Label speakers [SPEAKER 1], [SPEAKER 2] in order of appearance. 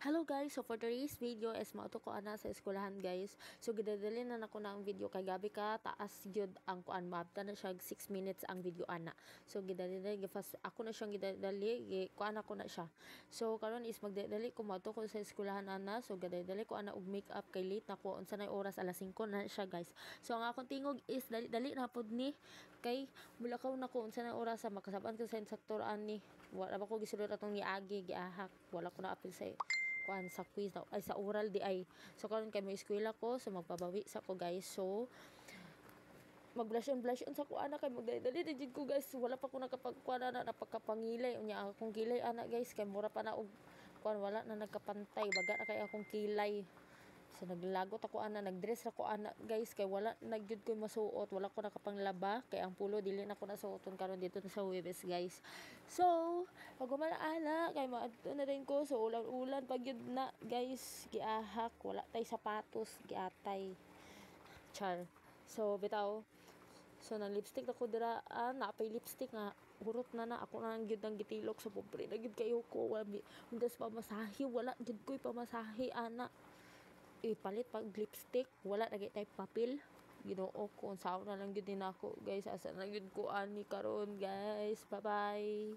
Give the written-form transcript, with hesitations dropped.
[SPEAKER 1] Hello guys, so for today's video is mauto ko ana sa eskwelahan guys. So gidadali na nako na ang video kay gabi ka taas gyud ang kuan mabta na siya 6 minutes ang video ana. So gidadali gifast ako na siyang gidadali kuan ako na siya. So karon is magdadali ko mauto ko sa eskwelahan ana. So gidadali ko ana og makeup kay late na ko unsa nay oras alas 5 na siya guys. So ang akong tingog is dali na pud ni kay mulakaw na ko unsa nay oras sa makasaban ko sa instructor ani. Wala ba ko gisulod atong niagi giahak. Wala ko na apil sa kuan sa quiz ay sa oral di ay. So karon kay may eskwela ko so magpabawi sa ko guys. So mag-blush on sa ko ana kay magdali jud ko guys. Wala pa ko nakapagkuan na napakapangilay unya akong kilay ana guys kay mura pa na og kuan wala na nagkapantay baga na kay akong kilay. So naglagot ako ana, nagdress ako ana guys kay wala nagyud ko masuot, wala ko nakapanglaba kay ang pulo dili na ko nasuoton karon dito sa Huwebes guys. So pag humana ana kay maadto na rin ko so ulan pag yun na guys giahak wala tay sapatos giatay char. So bitaw so nang lipstick ako dira napay lipstick nga hurot na ako na lang gyud nang gitilok so pobre na gyud kayo ko wala undas pamasahe wala gyud ko'y pamasahe ana ipalit pag lipstick wala lagi tay papel Ginoo ko unsaon na lang gyud din ako guys asa na gyud ko ani karon guys bye bye.